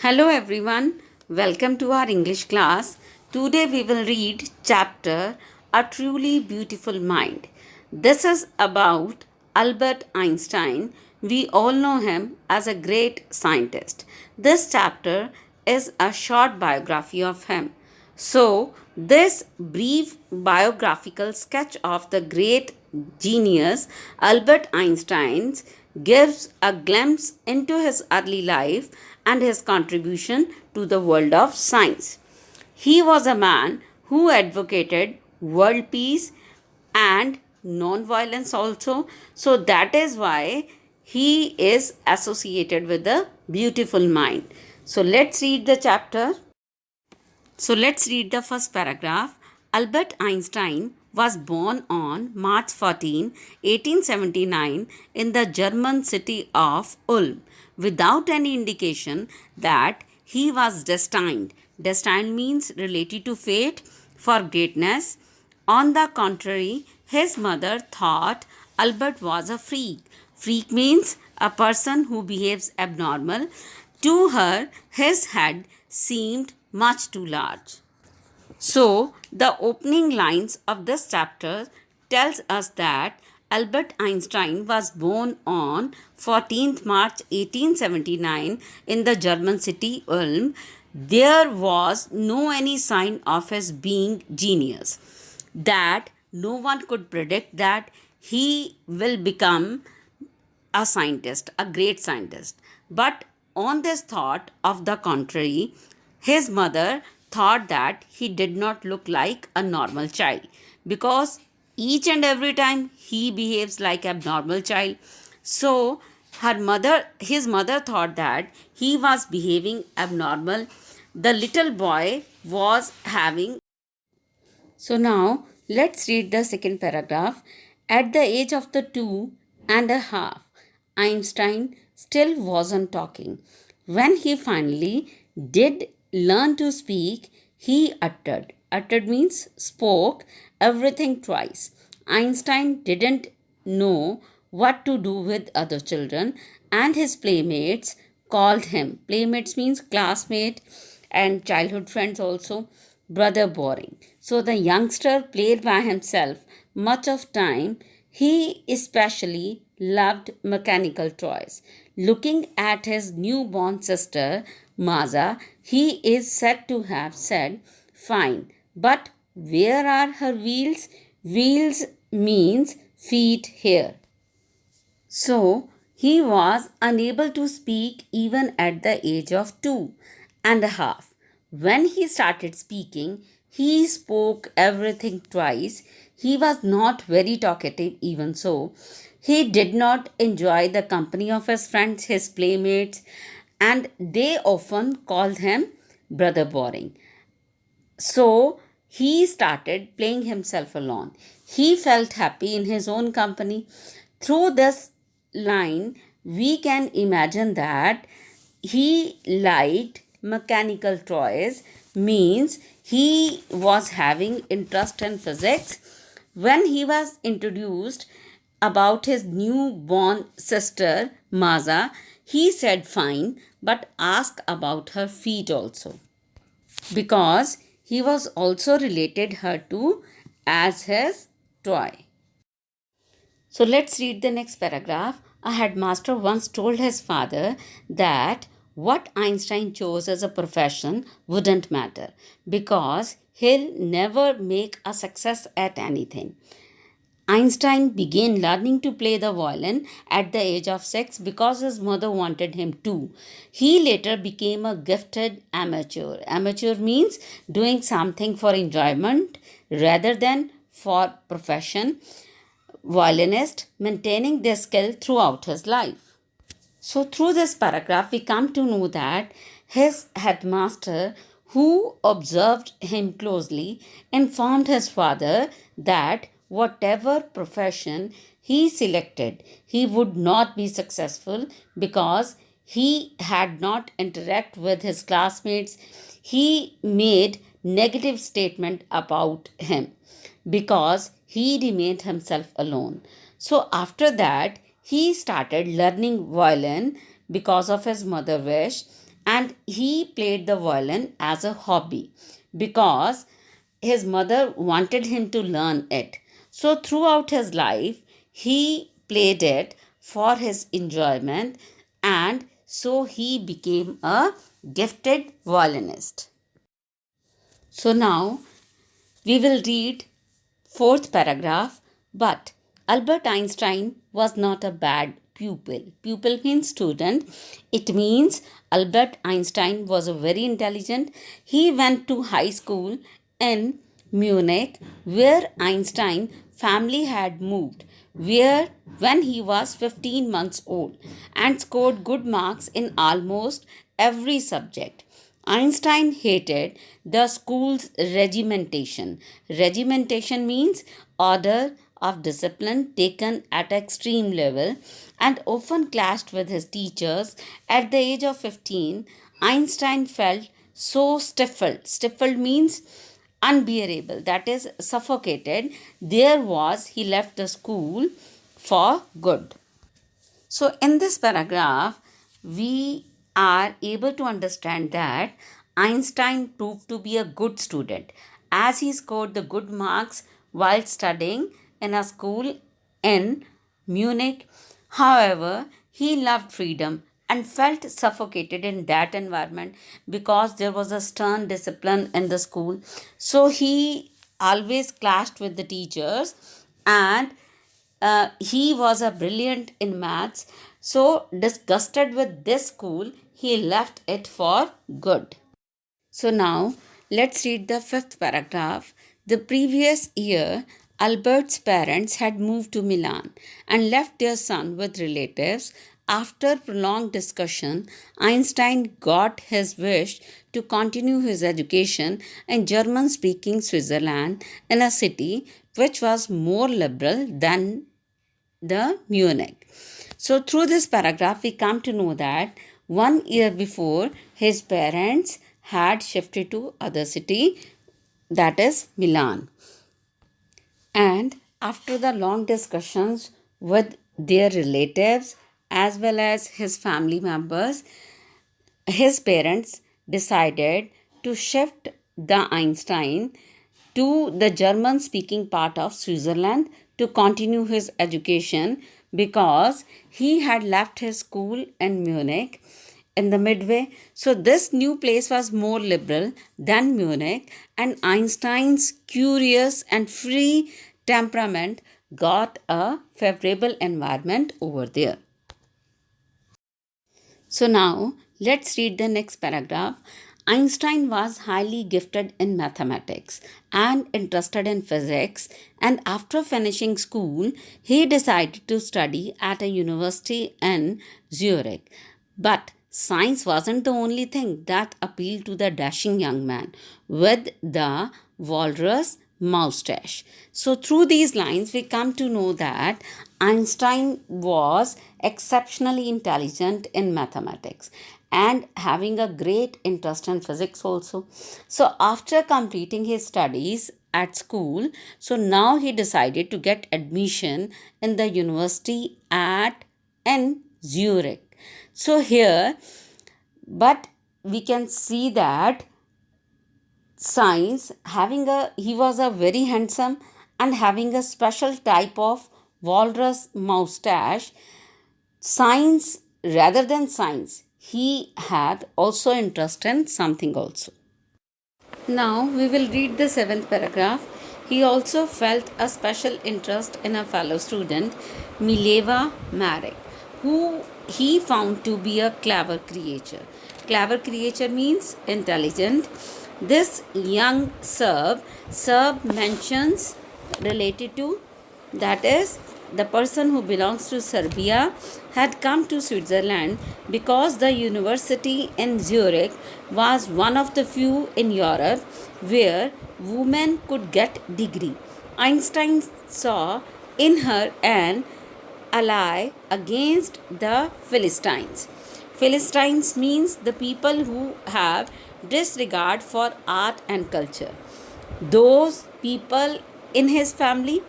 Hello everyone, welcome to our English class. Today we will read chapter A Truly Beautiful Mind. This is about Albert Einstein. We all know him as a great scientist. This chapter is a short biography of him. So, this brief biographical sketch of the great genius Albert Einstein gives a glimpse into his early life and his contribution to the world of science. He was a man who advocated world peace and non-violence also. So that is why he is associated with the beautiful mind. So let's read the chapter. So let's read the first paragraph. Albert Einstein was born on March 14, 1879 in the German city of Ulm without any indication that he was destined. Destined means related to fate for greatness. On the contrary, his mother thought Albert was a freak. Freak means a person who behaves abnormal. To her, his head seemed much too large. So, the opening lines of this chapter tells us that Albert Einstein was born on 14th March 1879 in the German city Ulm. There was no any sign of his being genius, that no one could predict that he will become a scientist, a great scientist. But on this thought of the contrary, his mother thought that he did not look like a normal child because each and every time he behaves like abnormal child. So his mother thought that he was behaving abnormal. The little boy was having. So now let's read the second paragraph. At the age of the 2.5, Einstein still wasn't talking. When he finally did learn to speak, he uttered. Uttered means spoke everything twice. Einstein didn't know what to do with other children, and his playmates called him. Playmates means classmate and childhood friends also. Brother boring. So the youngster played by himself much of time. He especially loved mechanical toys. Looking at his newborn sister Maza, he is said to have said, "Fine, but where are her wheels?" Wheels means feet here. So he was unable to speak even at the age of 2.5. When he started speaking, he spoke everything twice. He was not very talkative, even so. He did not enjoy the company of his friends, his playmates, and they often called him Brother Boring. So he started playing himself alone. He felt happy in his own company. Through this line, we can imagine that he liked mechanical toys, means he was having interest in physics. When he was introduced about his newborn sister Maza, he said fine, but asked about her feet also, because he was also related her to as his toy. So let's read the next paragraph. A headmaster once told his father that what Einstein chose as a profession wouldn't matter because he'll never make a success at anything. Einstein began learning to play the violin at the age of 6 because his mother wanted him to. He later became a gifted amateur. Amateur means doing something for enjoyment rather than for profession. Violinist, maintaining their skill throughout his life. So, through this paragraph, we come to know that his headmaster, who observed him closely, informed his father that whatever profession he selected, he would not be successful because he had not interact with his classmates. He made negative statement about him because he remained himself alone. So after that, he started learning violin because of his mother wish, and he played the violin as a hobby because his mother wanted him to learn it. So, throughout his life, he played it for his enjoyment, and so he became a gifted violinist. So, now we will read fourth paragraph. But Albert Einstein was not a bad pupil. Pupil means student. It means Albert Einstein was a very intelligent. He went to high school in Munich, where Einstein family had moved, where when he was 15 months old, and scored good marks in almost every subject. Einstein hated the school's regimentation. Regimentation means order of discipline taken at extreme level, and often clashed with his teachers. At the age of 15, Einstein felt so stifled. Stifled means unbearable, that is, suffocated. There was, he left the school for good. So, in this paragraph, we are able to understand that Einstein proved to be a good student as he scored the good marks while studying in a school in Munich. However, he loved freedom and felt suffocated in that environment because there was a stern discipline in the school. So, he always clashed with the teachers, and he was a brilliant in maths. So, disgusted with this school, he left it for good. So, now let's read the fifth paragraph. The previous year, Albert's parents had moved to Milan and left their son with relatives. After prolonged discussion, Einstein got his wish to continue his education in German speaking Switzerland in a city which was more liberal than the Munich. So, through this paragraph, we come to know that 1 year before, his parents had shifted to other city, that is Milan. And after the long discussions with their relatives as well as his family members, his parents decided to shift the Einstein to the German speaking part of Switzerland to continue his education because he had left his school in Munich in the midway. So, this new place was more liberal than Munich, and Einstein's curious and free temperament got a favorable environment over there. So now let's read the next paragraph. Einstein was highly gifted in mathematics and interested in physics, and after finishing school, he decided to study at a university in Zurich. But science wasn't the only thing that appealed to the dashing young man with the walrus moustache. So, through these lines, we come to know that Einstein was exceptionally intelligent in mathematics and having a great interest in physics also. So, after completing his studies at school, so now he decided to get admission in the university at in Zurich. So, here, but we can see that science having a he was a very handsome and having a special type of walrus moustache. Science, rather than science, he had also interest in something also. Now we will read the seventh paragraph. He also felt a special interest in a fellow student, Mileva Marek, who he found to be a clever creature. Clever creature means intelligent. This young Serb mentions related to, that is, the person who belongs to Serbia had come to Switzerland because the university in Zurich was one of the few in Europe where women could get degree. Einstein saw in her an ally against the Philistines. Philistines means the people who have disregard for art and culture. Those people in his family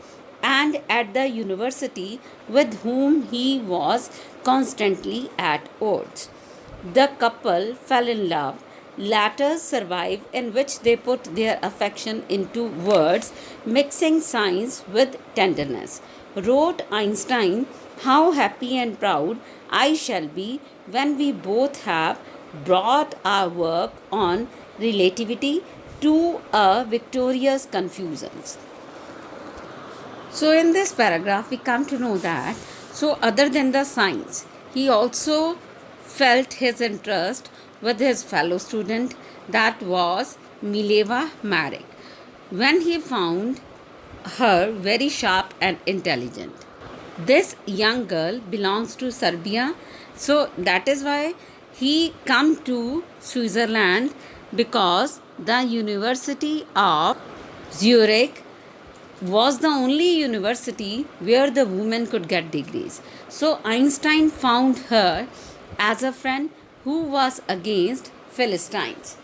and at the university with whom he was constantly at odds. The couple fell in love. Letters survive in which they put their affection into words, mixing science with tenderness. Wrote Einstein, "How happy and proud I shall be when we both have brought our work on relativity to a victorious conclusion." So, in this paragraph, we come to know that other than the science, he also felt his interest with his fellow student, that was Mileva Marek, when he found her very sharp and intelligent. This young girl belongs to Serbia, so that is why he come to Switzerland, because the University of Zurich was the only university where the women could get degrees. So Einstein found her as a friend who was against Philistines.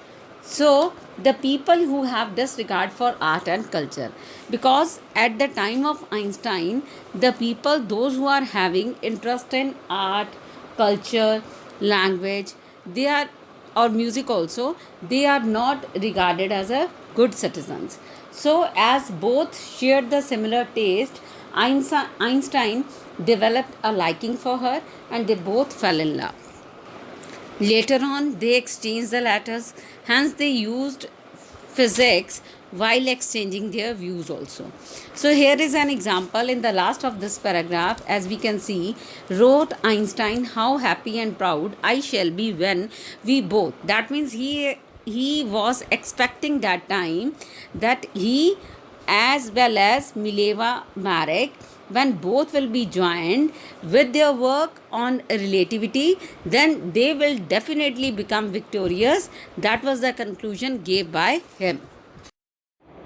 So the people who have disregard for art and culture, because at the time of Einstein, the people, those who are having interest in art, culture, language, they are, or music also, they are not regarded as a good citizens. So as both shared the similar taste, Einstein developed a liking for her and they both fell in love. Later on, they exchanged the letters, hence, they used physics while exchanging their views also. So, here is an example in the last of this paragraph. As we can see, wrote Einstein, "How happy and proud I shall be when we both." That means he was expecting that time that he as well as Mileva Marek, when both will be joined with their work on relativity, then they will definitely become victorious. That was the conclusion gave by him.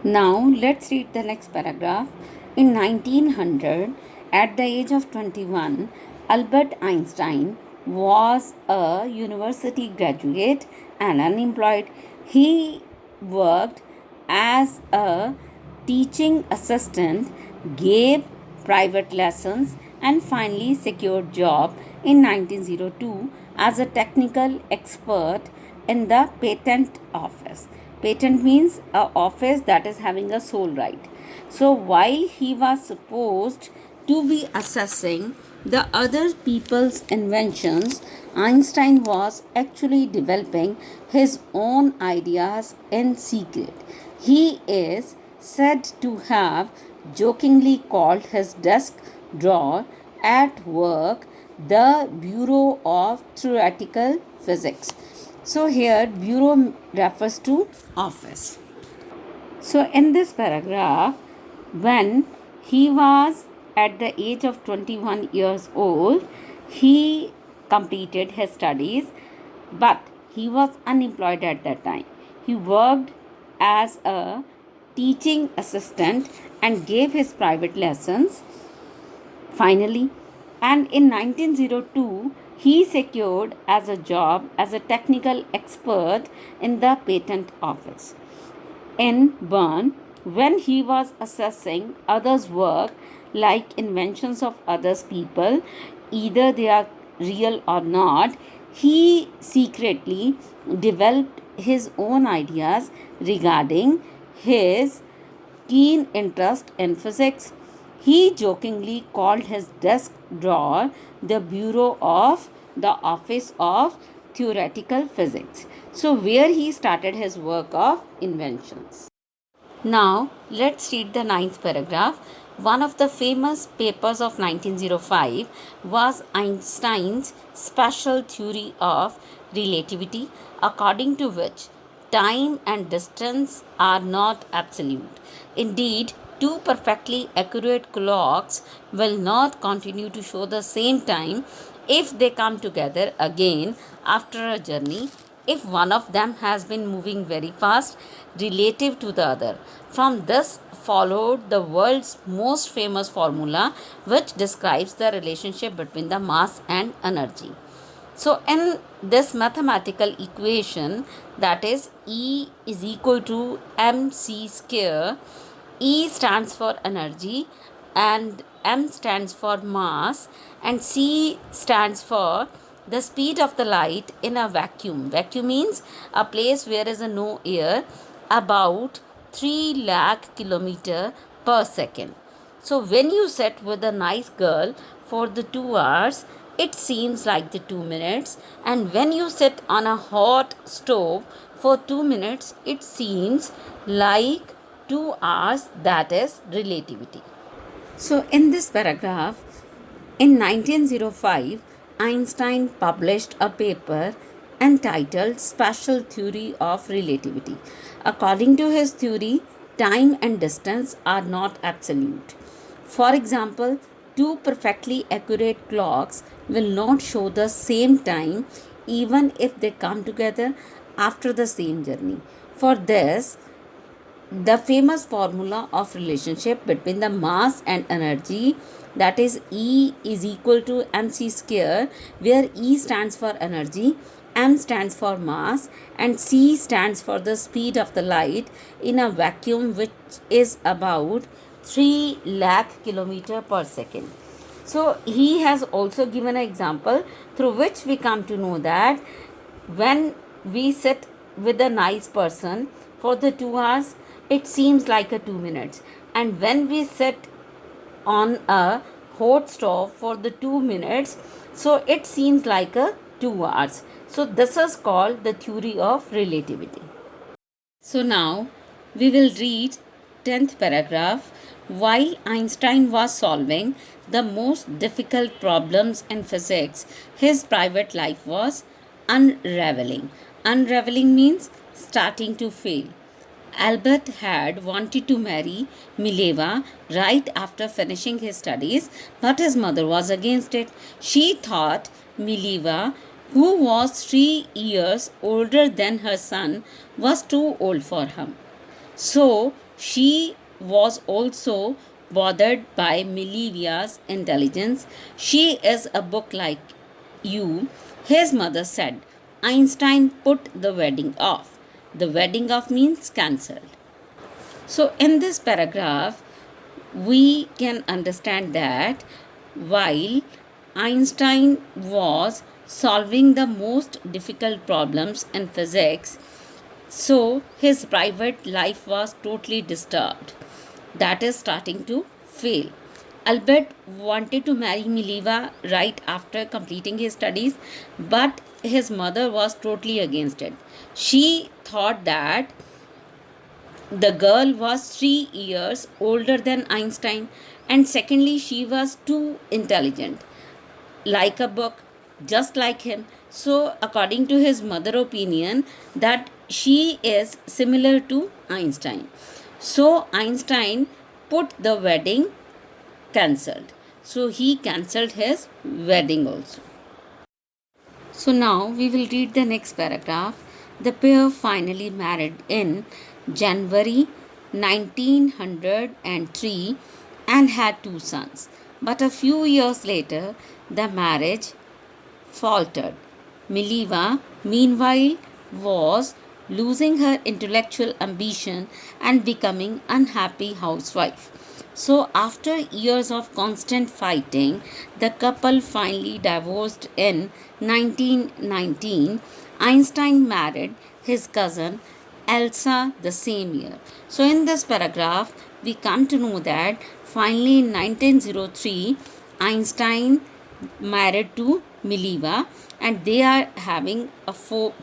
Now let's read the next paragraph. In 1900, at the age of 21, Albert Einstein was a university graduate and unemployed. He worked as a teaching assistant, gave private lessons, and finally secured job in 1902 as a technical expert in the patent office. Patent means a office that is having a sole right. So while he was supposed to be assessing the other people's inventions, Einstein was actually developing his own ideas in secret. He is said to have jokingly called his desk drawer at work the Bureau of Theoretical Physics. So here bureau refers to office. So in this paragraph, when he was at the age of 21 years old, he completed his studies, but he was unemployed at that time. He worked as a teaching assistant and gave his private lessons finally, and in 1902 he secured as a job as a technical expert in the patent office in Bern. When he was assessing others' work, like inventions of others people, either they are real or not, he secretly developed his own ideas regarding his keen interest in physics. He jokingly called his desk drawer the Bureau of the Office of Theoretical Physics. So, where he started his work of inventions. Now, let's read the ninth paragraph. One of the famous papers of 1905 was Einstein's special theory of relativity, according to which time and distance are not absolute. Indeed, two perfectly accurate clocks will not continue to show the same time if they come together again after a journey, if one of them has been moving very fast relative to the other. From this followed the world's most famous formula, which describes the relationship between the mass and energy. So, in this mathematical equation, that is E is equal to mc square, E stands for energy and m stands for mass and c stands for the speed of the light in a vacuum. Vacuum means a place where is no air, about 3 lakh kilometer per second. So when you sit with a nice girl for the 2 hours, it seems like the 2 minutes, and when you sit on a hot stove for 2 minutes, it seems like 2 hours. That is relativity. So in this paragraph, in 1905, Einstein published a paper entitled Special Theory of Relativity. According to his theory, time and distance are not absolute. For example, two perfectly accurate clocks will not show the same time even if they come together after the same journey. For this, the famous formula of relationship between the mass and energy, that is E is equal to mc square, where E stands for energy, m stands for mass, and c stands for the speed of the light in a vacuum, which is about 3 lakh kilometer per second. So he has also given an example through which we come to know that when we sit with a nice person for the 2 hours, it seems like a 2 minutes. And when we sit on a hot stove for the 2 minutes, so it seems like a 2 hours. So this is called the theory of relativity. So now we will read 10th paragraph. While Einstein was solving the most difficult problems in physics, his private life was unraveling. Unraveling means starting to fail. Albert had wanted to marry Mileva right after finishing his studies, but his mother was against it. She thought Mileva, who was 3 years older than her son, was too old for him. So she was also bothered by Milevia's intelligence. She is a book like you, his mother said. Einstein put the wedding off. The wedding off means cancelled. So, in this paragraph, we can understand that while Einstein was solving the most difficult problems in physics, so his private life was totally disturbed. That is starting to fail. Albert wanted to marry Mileva right after completing his studies, but his mother was totally against it. She thought that the girl was 3 years older than Einstein, and secondly, she was too intelligent, like a book, just like him. So, according to his mother opinion, that she is similar to Einstein. So, Einstein put the wedding cancelled. So, he cancelled his wedding also. So now we will read the next paragraph. The pair finally married in January 1903 and had two sons. But a few years later, the marriage faltered. Mileva, meanwhile, was losing her intellectual ambition and becoming unhappy housewife. So, after years of constant fighting, the couple finally divorced in 1919. Einstein married his cousin Elsa the same year. So, in this paragraph, we come to know that finally in 1903, Einstein married to Mileva and they are having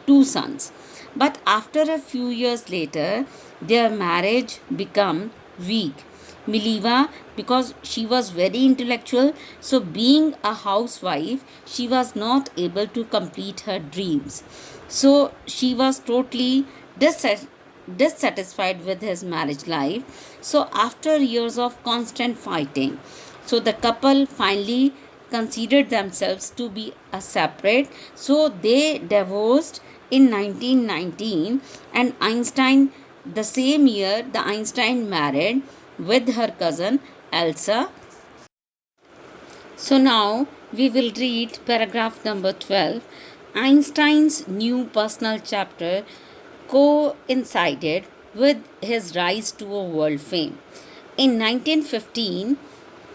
two sons. But after a few years later, their marriage became weak. Mileva, because she was very intellectual, so being a housewife, she was not able to complete her dreams. So she was totally dissatisfied with his marriage life. So after years of constant fighting, so the couple finally considered themselves to be a separate. So they divorced in 1919, and Einstein, the same year, the Einstein married with her cousin Elsa. So now we will read paragraph number 12. Einstein's new personal chapter coincided with his rise to a world fame. In 1915,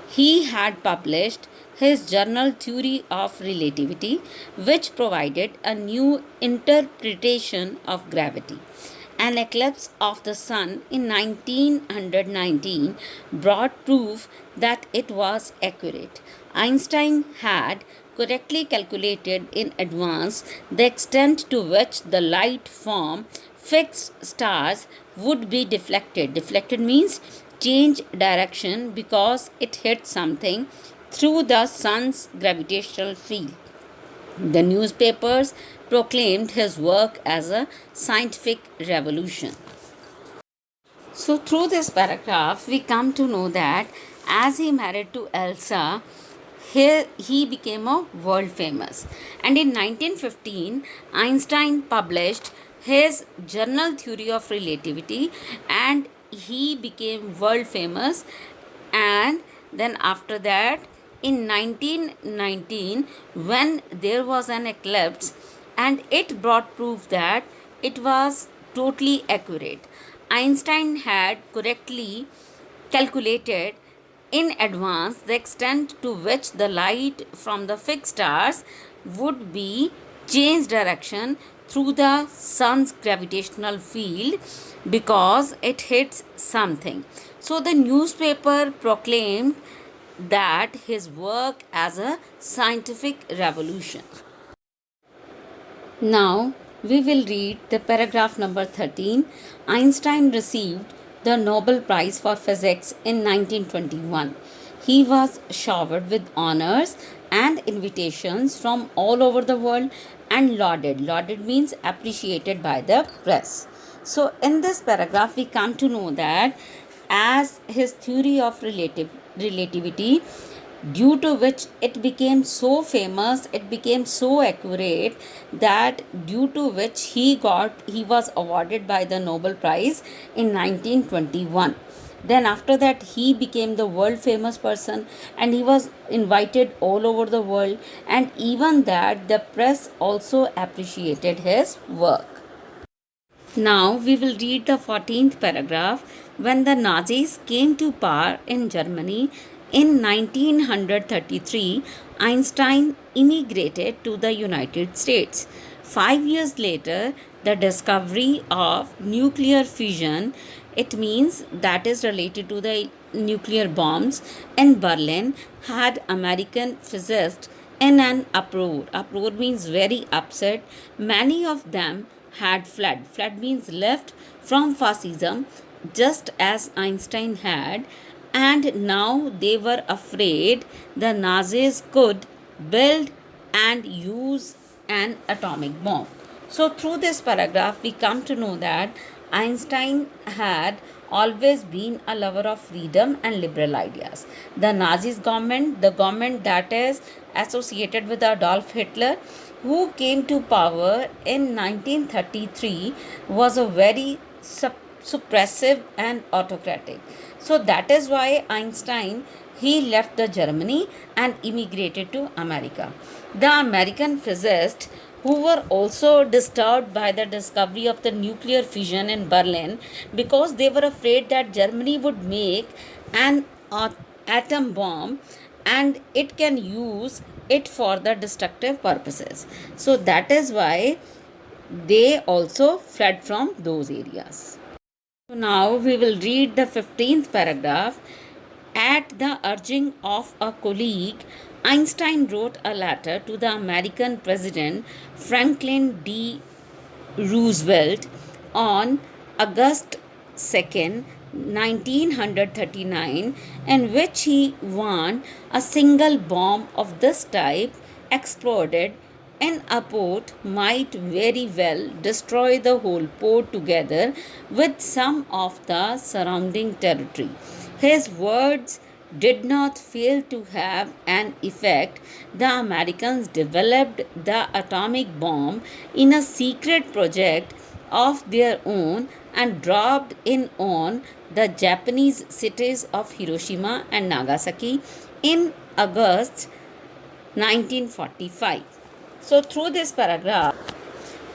he had published his General Theory of Relativity, which provided a new interpretation of gravity. An eclipse of the sun in 1919 brought proof that it was accurate. Einstein had correctly calculated in advance the extent to which the light from fixed stars would be deflected. Deflected means change direction because it hit something through the sun's gravitational field. The newspapers proclaimed his work as a scientific revolution. So, through this paragraph, we come to know that as he married to Elsa, he became a world famous. And in 1915, Einstein published his General Theory of Relativity and he became world famous. And then after that, in 1919, when there was an eclipse and it brought proof that it was totally accurate. Einstein had correctly calculated in advance the extent to which the light from the fixed stars would be changed direction through the sun's gravitational field because it hits something. So the newspaper proclaimed that his work as a scientific revolution. Now we will read the paragraph number 13. Einstein received the Nobel Prize for Physics in 1921. He was showered with honors and invitations from all over the world and lauded. Lauded means appreciated by the press. So in this paragraph we come to know that as his theory of relativity, due to which it became so famous, it became so accurate that due to which he was awarded by the Nobel Prize in 1921. Then after that he became the world famous person and he was invited all over the world, and even that the press also appreciated his work. Now we will read the 14th paragraph. When the Nazis came to power in Germany in 1933, Einstein immigrated to the United States. 5 years later, the discovery of nuclear fission, it means that is related to the nuclear bombs in Berlin, had American physicists in an uproar. Uproar means very upset. Many of them had fled. Fled means left from fascism, just as Einstein had, and now they were afraid the Nazis could build and use an atomic bomb. So, through this paragraph, we come to know that Einstein had always been a lover of freedom and liberal ideas. The Nazis government, the government that is associated with Adolf Hitler, who came to power in 1933, was a very suppressive and autocratic. So that is why Einstein he left the Germany and immigrated to America. The American physicists who were also disturbed by the discovery of the nuclear fission in Berlin because they were afraid that Germany would make an atom bomb and it can use it for the destructive purposes. So that is why they also fled from those areas. So now we will read the 15th paragraph. At the urging of a colleague, Einstein wrote a letter to the American President Franklin D. Roosevelt on August 2nd, 1939, in which he warned a single bomb of this type exploded in a port might very well destroy the whole port together with some of the surrounding territory. His words did not fail to have an effect. The Americans developed the atomic bomb in a secret project of their own and dropped in on the Japanese cities of Hiroshima and Nagasaki in August 1945. So, through this paragraph,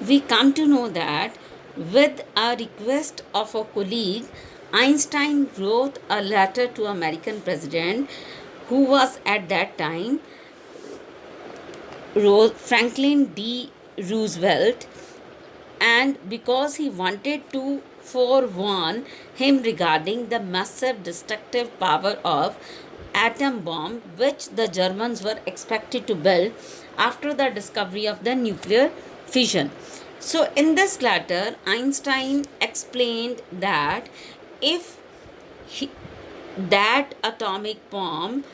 we come to know that with a request of a colleague, Einstein wrote a letter to American president who was at that time Franklin D. Roosevelt, and because he wanted to forewarn him regarding the massive destructive power of atom bomb which the Germans were expected to build after the discovery of the nuclear fission. So in this letter, Einstein explained that if he, that atomic bomb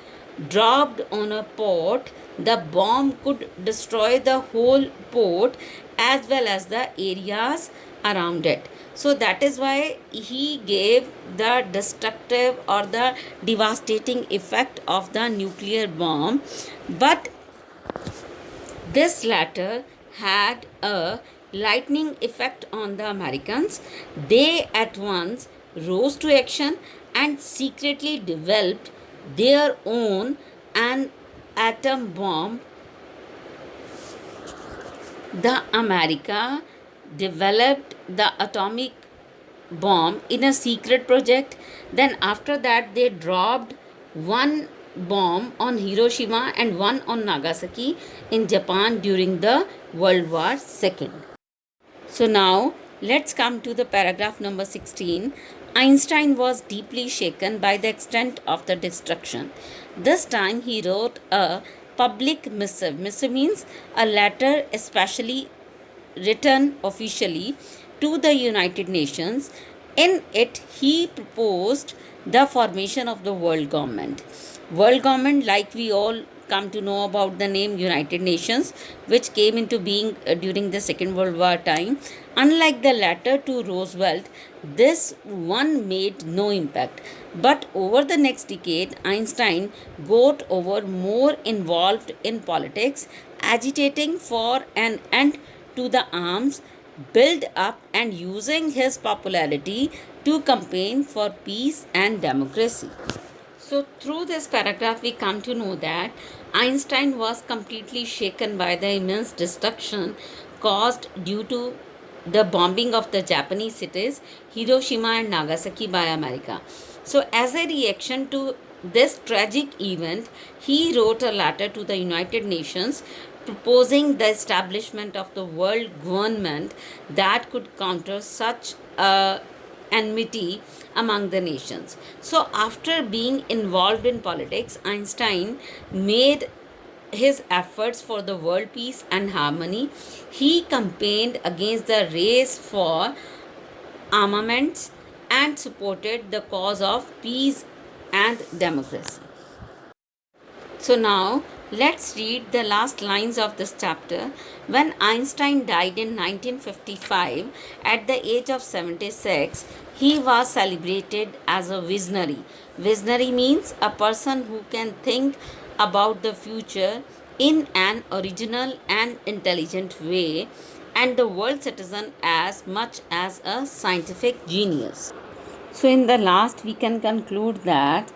dropped on a port, the bomb could destroy the whole port as well as the areas around it. So that is why he gave the destructive or the devastating effect of the nuclear bomb. But this latter had a lightning effect on the Americans. They at once rose to action and secretly developed their own an atom bomb. The America developed the atomic bomb in a secret project. Then after that they dropped one bomb on Hiroshima and one on Nagasaki in Japan during the World War II. So now let's come to the paragraph number 16. Einstein was deeply shaken by the extent of the destruction. This time he wrote a public missive. Missive means a letter especially written officially to the United Nations. In it, he proposed the formation of the world government. World government, like we all come to know about the name United Nations, which came into being during the Second World War time. Unlike the letter to Roosevelt, this one made no impact. But over the next decade, Einstein got more involved in politics, agitating for an end to the arms build up and using his popularity to campaign for peace and democracy. So, through this paragraph, we come to know that Einstein was completely shaken by the immense destruction caused due to the bombing of the Japanese cities Hiroshima and Nagasaki by America. So, as a reaction to this tragic event, he wrote a letter to the United Nations proposing the establishment of the world government that could counter such a enmity among the nations. So, after being involved in politics, Einstein made his efforts for the world peace and harmony. He campaigned against the race for armaments and supported the cause of peace and democracy. So now let's read the last lines of this chapter. When Einstein died in 1955 at the age of 76, he was celebrated as a visionary. Visionary means a person who can think about the future in an original and intelligent way, and the world citizen as much as a scientific genius. So in the last we can conclude that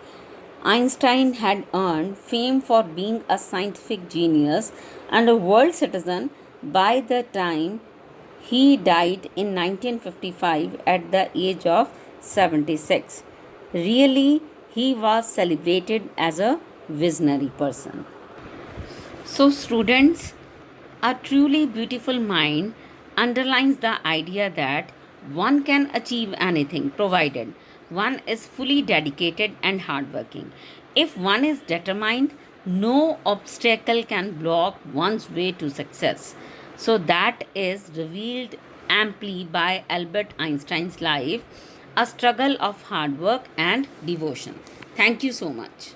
Einstein had earned fame for being a scientific genius and a world citizen by the time he died in 1955 at the age of 76. Really, he was celebrated as a visionary person. So, students, a truly beautiful mind underlines the idea that one can achieve anything provided one is fully dedicated and hardworking. If one is determined, no obstacle can block one's way to success. So, that is revealed amply by Albert Einstein's life, a struggle of hard work and devotion. Thank you so much.